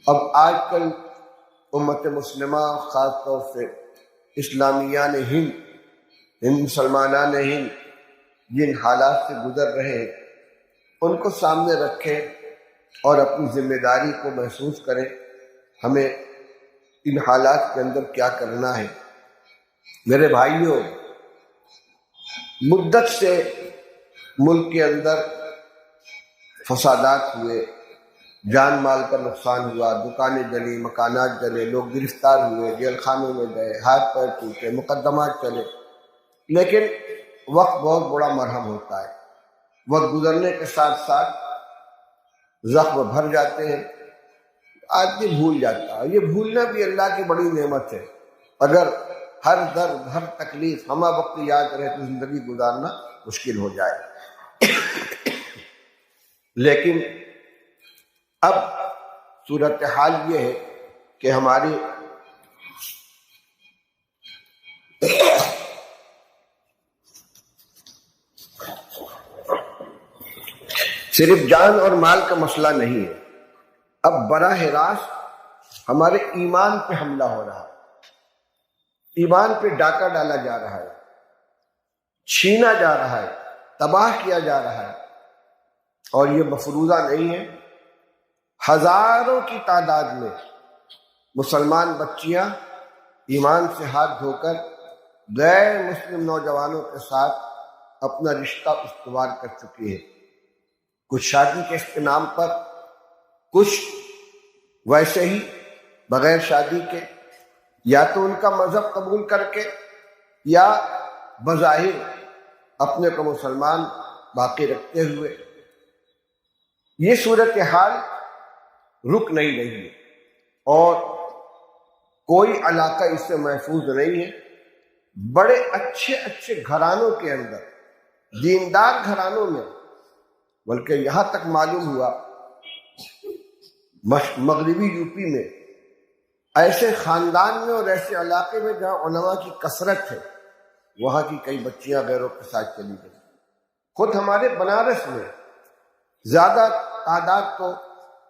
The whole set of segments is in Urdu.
اب آج کل امت مسلمہ خاص طور سے اسلامیان ہند مسلمانان ہند جن حالات سے گزر رہے ہیں ان کو سامنے رکھیں اور اپنی ذمہ داری کو محسوس کریں ہمیں ان حالات کے اندر کیا کرنا ہے۔ میرے بھائیوں، مدت سے ملک کے اندر فسادات ہوئے، جان مال کا نقصان ہوا، دکانیں جلی، مکانات جلے، لوگ گرفتار ہوئے، جیل خانوں میں گئے، ہاتھ پیر ٹوٹے، مقدمات چلے، لیکن وقت بہت بڑا مرہم ہوتا ہے۔ وقت گزرنے کے ساتھ ساتھ زخم بھر جاتے ہیں، آدمی بھول جاتا ہے۔ یہ بھولنا بھی اللہ کی بڑی نعمت ہے۔ اگر ہر درد ہر تکلیف ہمہ وقت یاد رہے تو زندگی گزارنا مشکل ہو جائے۔ لیکن اب صورتحال یہ ہے کہ ہماری صرف جان اور مال کا مسئلہ نہیں ہے، اب براہ راست ہمارے ایمان پہ حملہ ہو رہا ہے، ایمان پہ ڈاکہ ڈالا جا رہا ہے، چھینا جا رہا ہے، تباہ کیا جا رہا ہے۔ اور یہ مفروضہ نہیں ہے، ہزاروں کی تعداد میں مسلمان بچیاں ایمان سے ہاتھ دھو کر غیر مسلم نوجوانوں کے ساتھ اپنا رشتہ استوار کر چکی ہے، کچھ شادی کے اس کے نام پر، کچھ ویسے ہی بغیر شادی کے، یا تو ان کا مذہب قبول کر کے یا بظاہر اپنے کو مسلمان باقی رکھتے ہوئے۔ یہ صورتحال رک نہیں رہی ہے اور کوئی علاقہ اس سے محفوظ نہیں ہے۔ بڑے اچھے اچھے گھرانوں کے اندر، دیندار گھرانوں میں، بلکہ یہاں تک معلوم ہوا مغربی یو پی میں ایسے خاندان میں اور ایسے علاقے میں جہاں علماء کی کثرت ہے، وہاں کی کئی بچیاں غیروں کے ساتھ چلی گئی۔ خود ہمارے بنارس میں زیادہ تعداد تو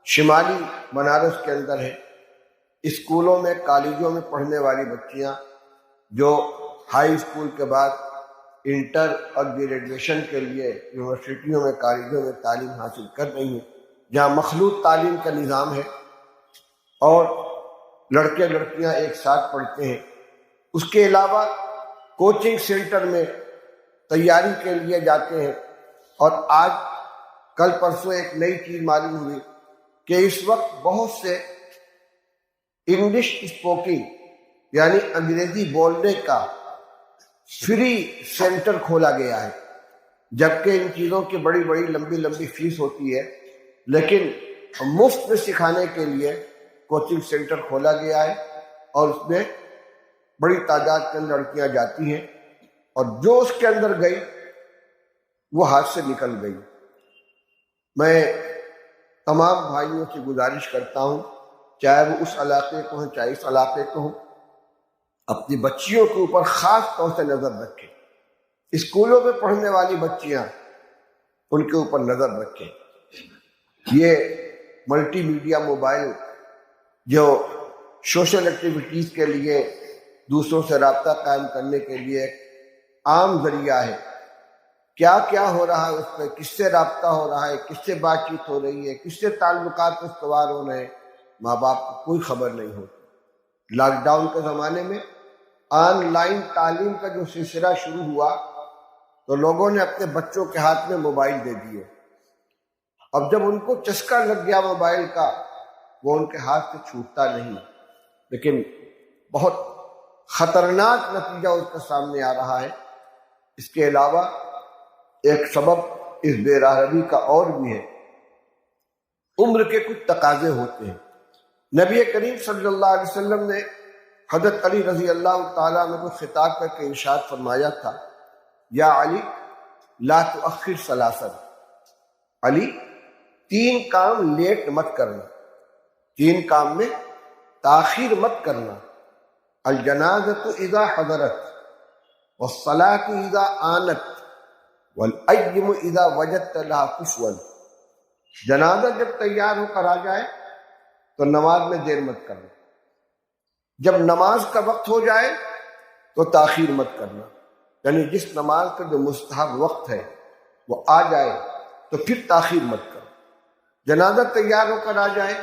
شمالی بنارس کے اندر ہے، اسکولوں میں کالجوں میں پڑھنے والی بچیاں جو ہائی اسکول کے بعد انٹر اور گریجویشن کے لیے یونیورسٹیوں میں کالجوں میں تعلیم حاصل کر رہی ہیں، جہاں مخلوط تعلیم کا نظام ہے اور لڑکے لڑکیاں ایک ساتھ پڑھتے ہیں۔ اس کے علاوہ کوچنگ سینٹر میں تیاری کے لیے جاتے ہیں۔ اور آج کل پرسوں ایک نئی چیز معلوم ہوئی کہ اس وقت بہت سے انگلش اسپوکنگ یعنی انگریزی بولنے کا فری سینٹر کھولا گیا ہے، جبکہ ان چیزوں کی بڑی بڑی لمبی لمبی فیس ہوتی ہے، لیکن مفت میں سکھانے کے لیے کوچنگ سینٹر کھولا گیا ہے اور اس میں بڑی تعداد کے اندر لڑکیاں جاتی ہیں، اور جو اس کے اندر گئی وہ ہاتھ سے نکل گئی۔ میں تمام بھائیوں سے گزارش کرتا ہوں، چاہے وہ اس علاقے کو ہوں چاہے اس علاقے کو ہوں، اپنی بچیوں کے اوپر خاص طور سے نظر رکھیں۔ اسکولوں میں پڑھنے والی بچیاں، ان کے اوپر نظر رکھیں۔ یہ ملٹی میڈیا موبائل جو سوشل ایکٹیویٹیز کے لیے دوسروں سے رابطہ قائم کرنے کے لیے ایک عام ذریعہ ہے، کیا کیا ہو رہا ہے اس پہ، کس سے رابطہ ہو رہا ہے، کس سے بات چیت ہو رہی ہے، کس سے تعلقات استوار ہو رہے ہیں، ماں باپ کو کوئی خبر نہیں ہوتی۔ لاک ڈاؤن کے زمانے میں آن لائن تعلیم کا جو سلسلہ شروع ہوا تو لوگوں نے اپنے بچوں کے ہاتھ میں موبائل دے دیے۔ اب جب ان کو چسکا لگ گیا موبائل کا، وہ ان کے ہاتھ سے چھوٹتا نہیں، لیکن بہت خطرناک نتیجہ اس کا سامنے آ رہا ہے۔ اس کے علاوہ ایک سبب اس بے راہبی کا اور بھی ہے، عمر کے کچھ تقاضے ہوتے ہیں۔ نبی کریم صلی اللہ علیہ وسلم نے حضرت علی رضی اللہ تعالیٰ عنہ کو خطاب کر کے ارشاد فرمایا تھا، یا علی لا تؤخر ثلاثا، علی 3 کام لیٹ مت کرنا، 3 کام میں تاخیر مت کرنا، الجنازۃ اذا حضرت، والصلاۃ اذا آنت، والأیم اذا وجدت لها کفوا۔ جنازہ جب تیار ہو کر آ جائے تو نماز میں دیر مت کرنا، جب نماز کا وقت ہو جائے تو تاخیر مت کرنا، یعنی جس نماز کا جو مستحب وقت ہے وہ آ جائے تو پھر تاخیر مت کرو۔ جنازہ تیار ہو کر آ جائے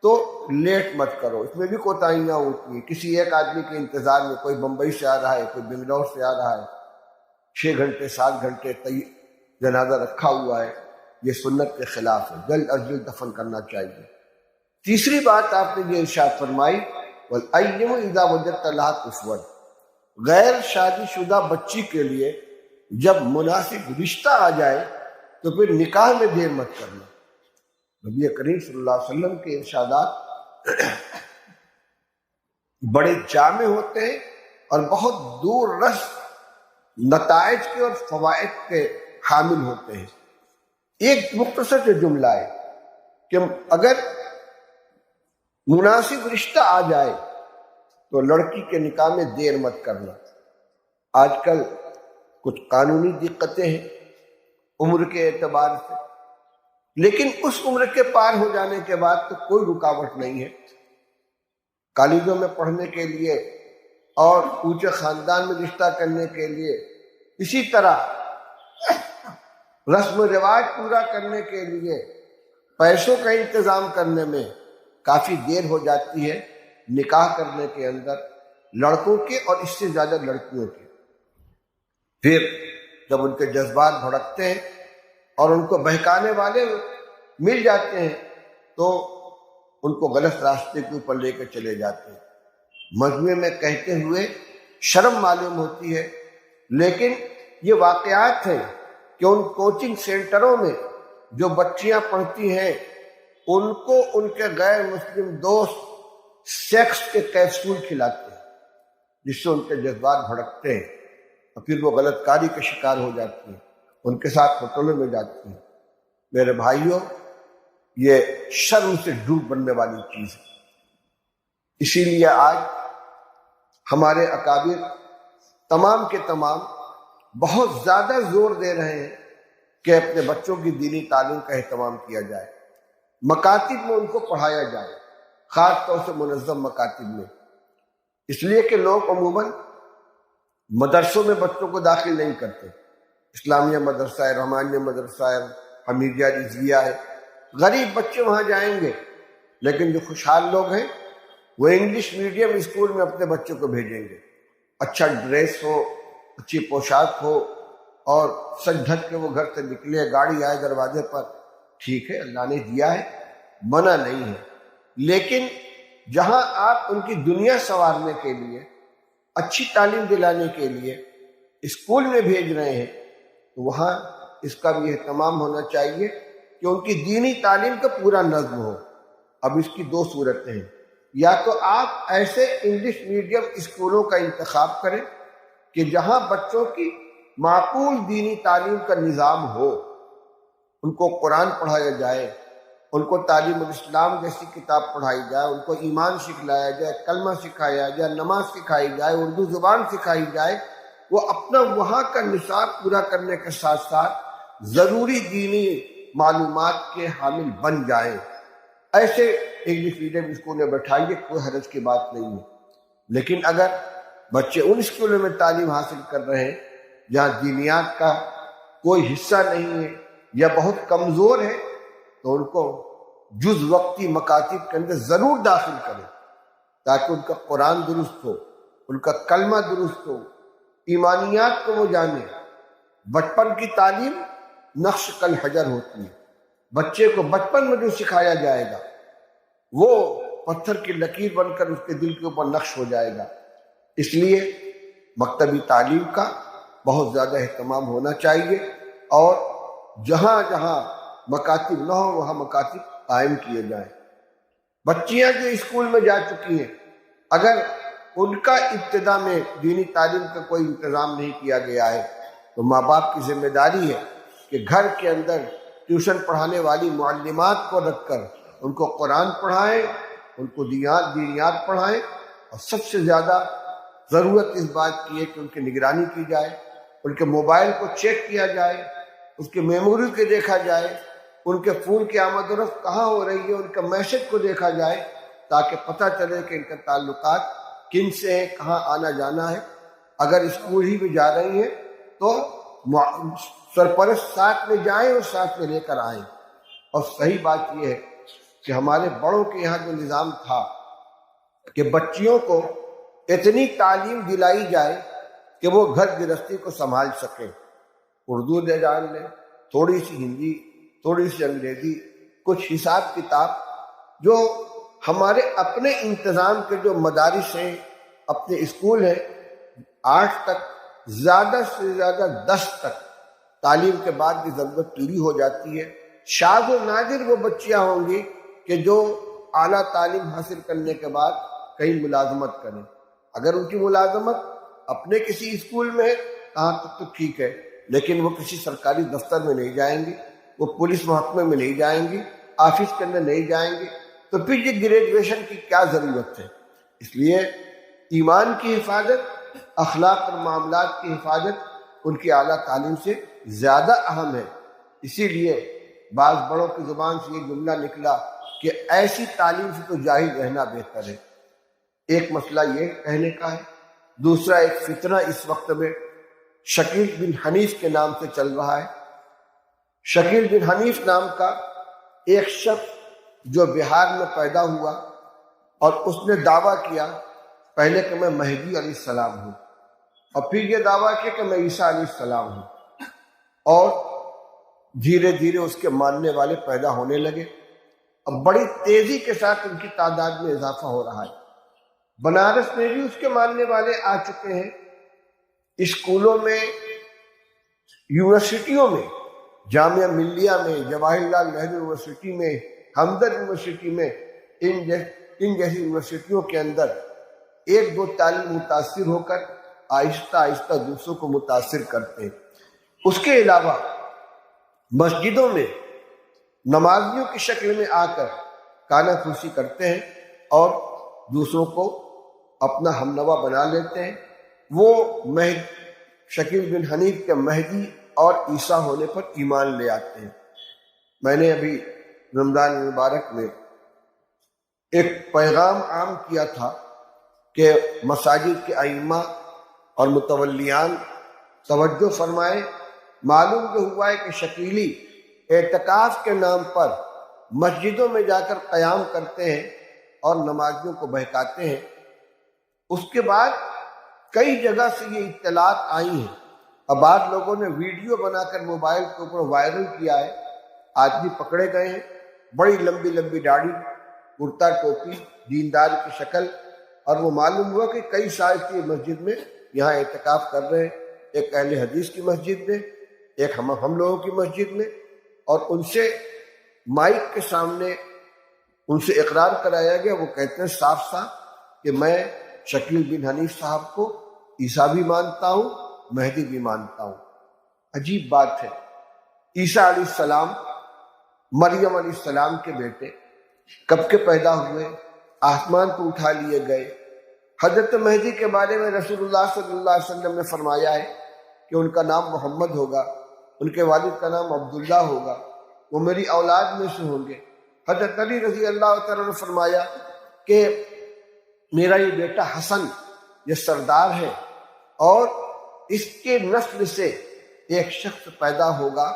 تو لیٹ مت کرو، اس میں بھی کوتاہیاں ہوتی ہیں۔ کسی ایک آدمی کے انتظار میں، کوئی بمبئی سے آ رہا ہے، کوئی بنگلور سے آ رہا ہے، 6 گھنٹے 7 گھنٹے جنازہ رکھا ہوا ہے، یہ سنت کے خلاف ہے، جلد از جلد دفن کرنا چاہیے۔ تیسری بات آپ نے یہ ارشاد فرمائی وَالْأَيِّمُ إِذَا وَجَدْتَ لَهَا كُفْوًا، غیر شادی شدہ بچی کے لیے جب مناسب رشتہ آ جائے تو پھر نکاح میں دیر مت کرنا۔ نبی کریم صلی اللہ علیہ وسلم کے ارشادات بڑے جامع ہوتے ہیں اور بہت دور رس نتائج کے اور فوائد کے حامل ہوتے ہیں۔ ایک مختصر سے جملہ ہے کہ اگر مناسب رشتہ آ جائے تو لڑکی کے نکاح میں دیر مت کرنا۔ آج کل کچھ قانونی دقتیں ہیں عمر کے اعتبار سے، لیکن اس عمر کے پار ہو جانے کے بعد تو کوئی رکاوٹ نہیں ہے۔ کالجوں میں پڑھنے کے لیے اور اونچے خاندان میں رشتہ کرنے کے لیے، اسی طرح رسم و رواج پورا کرنے کے لیے پیسوں کا انتظام کرنے میں کافی دیر ہو جاتی ہے نکاح کرنے کے اندر، لڑکوں کے اور اس سے زیادہ لڑکیوں کے۔ پھر جب ان کے جذبات بھڑکتے ہیں اور ان کو بہکانے والے مل جاتے ہیں تو ان کو غلط راستے کے اوپر لے کے چلے جاتے ہیں۔ مجموعے میں کہتے ہوئے شرم معلوم ہوتی ہے، لیکن یہ واقعات ہیں کہ ان کوچنگ سینٹروں میں جو بچیاں پڑھتی ہیں ان کو ان کے غیر مسلم دوست سیکس کے کیپسول کھلاتے ہیں، جس سے ان کے جذبات بھڑکتے ہیں اور پھر وہ غلط کاری کے شکار ہو جاتی ہیں، ان کے ساتھ ہوٹلوں میں جاتی ہیں۔ میرے بھائیوں، یہ شرم سے ڈوب بننے والی چیز ہے۔ اسی لیے آج ہمارے اکابر تمام کے تمام بہت زیادہ زور دے رہے ہیں کہ اپنے بچوں کی دینی تعلیم کا اہتمام کیا جائے، مکاتب میں ان کو پڑھایا جائے، خاص طور سے منظم مکاتب میں، اس لیے کہ لوگ عموماً مدرسوں میں بچوں کو داخل نہیں کرتے۔ اسلامیہ مدرسہ ہے، رحمانیہ مدرسہ ہے، حمیدیہ رضویہ ہے، غریب بچے وہاں جائیں گے، لیکن جو خوشحال لوگ ہیں وہ انگلش میڈیم اسکول میں اپنے بچوں کو بھیجیں گے۔ اچھا ڈریس ہو، اچھی پوشاک ہو اور سج دھج کے وہ گھر سے نکلے، گاڑی آئے دروازے پر، ٹھیک ہے، اللہ نے دیا ہے، منع نہیں ہے، لیکن جہاں آپ ان کی دنیا سنوارنے کے لیے، اچھی تعلیم دلانے کے لیے اسکول میں بھیج رہے ہیں تو وہاں اس کا بھی اہتمام ہونا چاہیے کہ ان کی دینی تعلیم کا پورا نظم ہو۔ اب اس کی 2 صورتیں ہیں، یا تو آپ ایسے انگلش میڈیم اسکولوں کا انتخاب کریں کہ جہاں بچوں کی معقول دینی تعلیم کا نظام ہو، ان کو قرآن پڑھایا جائے، ان کو تعلیم الاسلام جیسی کتاب پڑھائی جائے، ان کو ایمان سکھلایا جائے، کلمہ سکھایا جائے، نماز سکھائی جائے، اردو زبان سکھائی جائے، وہ اپنا وہاں کا نصاب پورا کرنے کے ساتھ ساتھ ضروری دینی معلومات کے حامل بن جائیں۔ ایسے انگلش میڈیم اسکول میں بٹھائیے، کوئی حرج کی بات نہیں ہے، لیکن اگر بچے ان اسکولوں میں تعلیم حاصل کر رہے ہیں جہاں دینیات کا کوئی حصہ نہیں ہے یا بہت کمزور ہے تو ان کو جز وقتی مکاتب کے اندر ضرور داخل کریں تاکہ ان کا قرآن درست ہو، ان کا کلمہ درست ہو، ایمانیات کو وہ جانے۔ بچپن کی تعلیم نقش کل حجر ہوتی ہے، بچے کو بچپن میں جو سکھایا جائے گا وہ پتھر کی لکیر بن کر اس کے دل کے اوپر نقش ہو جائے گا۔ اس لیے مکتبی تعلیم کا بہت زیادہ اہتمام ہونا چاہیے، اور جہاں جہاں مکاتب نہ ہو وہاں مکاتب قائم کیے جائیں۔ بچیاں جو اسکول میں جا چکی ہیں، اگر ان کا ابتدا میں دینی تعلیم کا کوئی انتظام نہیں کیا گیا ہے تو ماں باپ کی ذمہ داری ہے کہ گھر کے اندر ٹیوشن پڑھانے والی معلمات کو رکھ کر ان کو قرآن پڑھائیں، ان کو دینیات پڑھائیں، اور سب سے زیادہ ضرورت اس بات کی ہے کہ ان کی نگرانی کی جائے، ان کے موبائل کو چیک کیا جائے، اس کے میموری کو دیکھا جائے ان کے فون کی آمد و رفت کہاں ہو رہی ہے، ان کے میسج کو دیکھا جائے تاکہ پتہ چلے کہ ان کے تعلقات کن سے ہیں، کہاں آنا جانا ہے۔ اگر اسکول ہی بھی جا رہی ہیں تو سرپرست ساتھ میں جائیں اور ساتھ میں لے کر آئیں۔ اور صحیح بات یہ ہے کہ ہمارے بڑوں کے یہاں جو نظام تھا کہ بچیوں کو اتنی تعلیم دلائی جائے کہ وہ گھر گرہستی کو سنبھال سکیں، اردو دے جان لیں، تھوڑی سی ہندی، تھوڑی سی انگریزی، کچھ حساب کتاب، جو ہمارے اپنے انتظام کے جو مدارس ہیں، اپنے اسکول ہیں، 8 تک، زیادہ سے زیادہ 10 تک تعلیم کے بعد بھی ضرورت پوری ہو جاتی ہے۔ شاذ و نادر وہ بچیاں ہوں گی کہ جو اعلیٰ تعلیم حاصل کرنے کے بعد کہیں ملازمت کریں۔ اگر ان کی ملازمت اپنے کسی اسکول میں ہے کہاں تک تو ٹھیک ہے، لیکن وہ کسی سرکاری دفتر میں نہیں جائیں گی، وہ پولیس محکمے میں نہیں جائیں گی، آفس کے اندر نہیں جائیں گی، تو پھر یہ گریجویشن کی کیا ضرورت ہے؟ اس لیے ایمان کی حفاظت، اخلاق اور معاملات کی حفاظت ان کی اعلیٰ تعلیم سے زیادہ اہم ہے۔ اسی لیے بعض بڑوں کی زبان سے یہ جملہ نکلا کہ ایسی تعلیم سے تو جاہل رہنا بہتر ہے۔ ایک مسئلہ یہ کہنے کا ہے، دوسرا ایک فتنہ اس وقت میں شکیل بن حنیف کے نام سے چل رہا ہے۔ شکیل بن حنیف نام کا ایک شخص جو بہار میں پیدا ہوا اور اس نے دعویٰ کیا پہلے کہ میں مہدی علیہ السلام ہوں، اور پھر یہ دعویٰ کیا کہ میں عیسیٰ علیہ السلام ہوں، اور دھیرے دھیرے اس کے ماننے والے پیدا ہونے لگے، اور بڑی تیزی کے ساتھ ان کی تعداد میں اضافہ ہو رہا ہے۔ بنارس میں بھی اس کے ماننے والے آ چکے ہیں، اسکولوں میں، یونیورسٹیوں میں، جامعہ ملیہ میں، جواہر لال نہرو یونیورسٹی میں، ہمدرد یونیورسٹی میں، ان جیسی یونیورسٹیوں کے اندر ایک دو تعلیم متاثر ہو کر آہستہ آہستہ دوسروں کو متاثر کرتے ہیں۔ اس کے علاوہ مسجدوں میں نمازیوں کی شکل میں آ کر کانا پھوسی کرتے ہیں اور دوسروں کو اپنا ہمنوا بنا لیتے ہیں۔ وہ شکیل بن حنیف کے مہدی اور عیسیٰ ہونے پر ایمان لے آتے ہیں۔ میں نے ابھی رمضان مبارک میں ایک پیغام عام کیا تھا کہ مساجد کے ائمہ اور متولیان توجہ فرمائیں۔ معلوم جو ہوا ہے کہ شکیلی اعتکاف کے نام پر مسجدوں میں جا کر قیام کرتے ہیں اور نمازیوں کو بہکاتے ہیں۔ اس کے بعد کئی جگہ سے یہ اطلاعات آئی ہیں، اور بعض لوگوں نے ویڈیو بنا کر موبائل کے اوپر وائرل کیا ہے۔ آدمی پکڑے گئے ہیں، بڑی لمبی لمبی داڑھی، کرتا ٹوپی، دیندار کی شکل، اور وہ معلوم ہوا کہ کئی سال کی مسجد میں یہاں اعتکاف کر رہے ہیں، ایک اہل حدیث کی مسجد میں، ایک ہم لوگوں کی مسجد میں، اور ان سے مائک کے سامنے ان سے اقرار کرایا گیا۔ وہ کہتے ہیں صاف صاف کہ میں شکیل بن حنیف صاحب کو عیسیٰ بھی مانتا ہوں، مہدی بھی مانتا ہوں۔ عجیب بات ہے، عیسیٰ علیہ السلام مریم علیہ السلام کے بیٹے کب کے پیدا ہوئے، آسمان کو اٹھا لیے گئے۔ حضرت مہدی کے بارے میں رسول اللہ صلی اللہ علیہ وسلم نے فرمایا ہے کہ ان کا نام محمد ہوگا، ان کے والد کا نام عبداللہ ہوگا، وہ میری اولاد میں سے ہوں گے۔ حضرت علی رضی اللہ تعالیٰ نے فرمایا کہ میرا یہ بیٹا حسن یہ سردار ہے، اور اس کے نسل سے ایک شخص پیدا ہوگا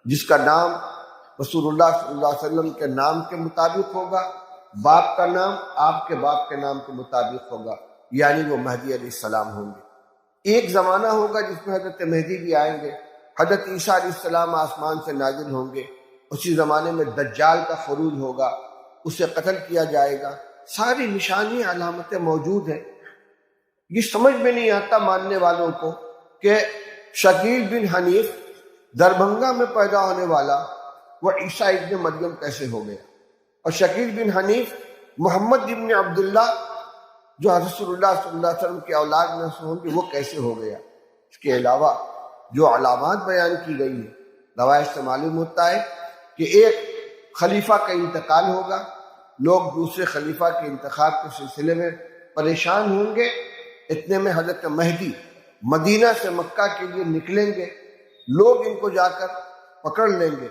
جس کا نام رسول اللہ صلی اللہ علیہ وسلم کے نام کے مطابق ہوگا، باپ کا نام آپ کے باپ کے نام کے مطابق ہوگا، یعنی وہ مہدی علیہ السلام ہوں گے۔ ایک زمانہ ہوگا جس میں حضرت مہدی بھی آئیں گے، حضرت عیسیٰ علیہ السلام آسمان سے نازل ہوں گے، اسی زمانے میں دجال کا خروج ہوگا، اسے قتل کیا جائے گا۔ ساری نشانی علامتیں موجود ہیں۔ یہ سمجھ میں نہیں آتا ماننے والوں کو کہ شکیل بن حنیف دربھنگا میں پیدا ہونے والا وہ عیسیٰ ابن مریم کیسے ہو گیا، اور شکیل بن حنیف محمد ابن عبداللہ جو رسول اللہ صلی اللہ علیہ وسلم کی اولاد میں سے ہوں گے وہ کیسے ہو گیا۔ اس کے علاوہ جو علامات بیان کی گئی ہیں، روایت سے معلوم ہوتا ہے کہ ایک خلیفہ کا انتقال ہوگا، لوگ دوسرے خلیفہ کے انتخاب کے سلسلے میں پریشان ہوں گے۔ اتنے میں حضرت مہدی مدینہ سے مکہ کے لیے نکلیں گے، لوگ ان کو جا کر پکڑ لیں گے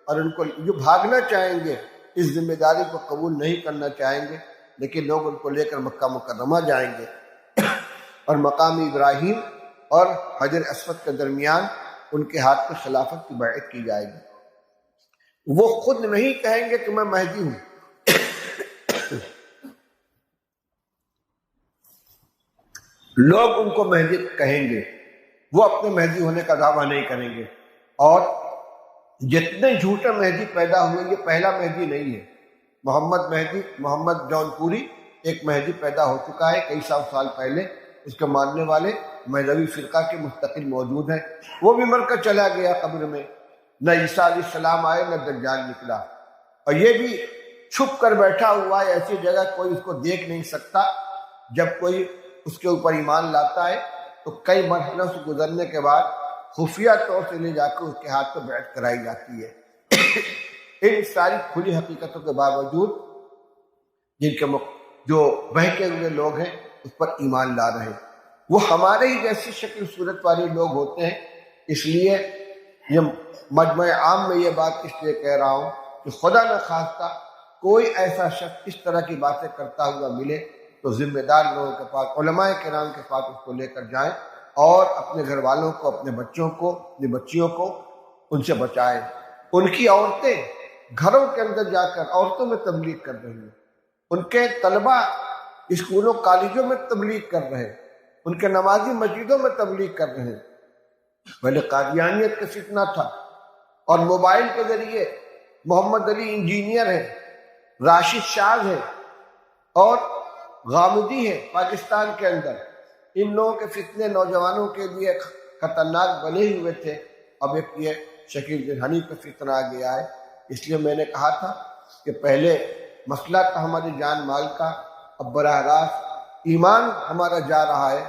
اور ان کو جو بھاگنا چاہیں گے اس ذمہ داری کو قبول نہیں کرنا چاہیں گے، لیکن لوگ ان کو لے کر مکہ مکرمہ جائیں گے اور مقام ابراہیم اور حجر اسود کے درمیان ان کے ہاتھ پہ خلافت کی بیعت کی جائے گی۔ وہ خود نہیں کہیں گے کہ میں مہدی ہوں، لوگ ان کو مہدی کہیں گے، وہ اپنے مہدی ہونے کا دعویٰ نہیں کریں گے۔ اور جتنے جھوٹے مہدی پیدا ہوئے یہ پہلا مہدی نہیں ہے۔ محمد مہدی، محمد جون پوری ایک مہدی پیدا ہو چکا ہے کئی سو سال پہلے، اس کے ماننے والے مہدوی فرقہ کے مستقل موجود ہیں، وہ بھی مر کر چلا گیا قبر میں، نہ عیسیٰ علیہ السلام آئے نہ دجال نکلا، اور یہ بھی چھپ کر بیٹھا ہوا ہے ایسی جگہ کوئی اس کو دیکھ نہیں سکتا۔ جب کوئی اس کے اوپر ایمان لاتا ہے تو کئی مرحلوں سے گزرنے کے بعد خفیہ طور سے لے جا کر اس کے ہاتھ پہ بیعت کرائی جاتی ہے۔ ان ساری کھلی حقیقتوں کے باوجود جن کے جو بہکے ہوئے لوگ ہیں اس پر ایمان لا رہے ہیں، وہ ہمارے ہی جیسی شکل صورت والے لوگ ہوتے ہیں۔ اس لیے یہ مجمع عام میں یہ بات اس لیے کہہ رہا ہوں کہ خدا نہ خواستہ کوئی ایسا شخص اس طرح کی باتیں کرتا ہوا ملے تو ذمہ دار لوگوں کے پاس، علماء کرام کے پاس اس کو لے کر جائیں اور اپنے گھر والوں کو، اپنے بچوں کو، اپنی بچیوں کو ان سے بچائیں۔ ان کی عورتیں گھروں کے اندر جا کر عورتوں میں تبلیغ کر رہی ہیں، ان کے طلباء اسکولوں کالجوں میں تبلیغ کر رہے ہیں، ان کے نمازی مسجدوں میں تبلیغ کر رہے ہیں۔ پہلے قادیانیت کا فتنہ تھا اور موبائل کے ذریعے محمد علی انجینئر ہے، راشد شاز ہے اور غامدی ہے پاکستان کے اندر، ان لوگوں کے فتنے نوجوانوں کے لیے خطرناک بنے ہوئے تھے۔ اب ایک یہ شکیل بن حنیف کا فتنہ آ گیا ہے۔ اس لیے میں نے کہا تھا کہ پہلے مسئلہ تھا ہماری جان مال کا، اب براہ راست ایمان ہمارا جا رہا ہے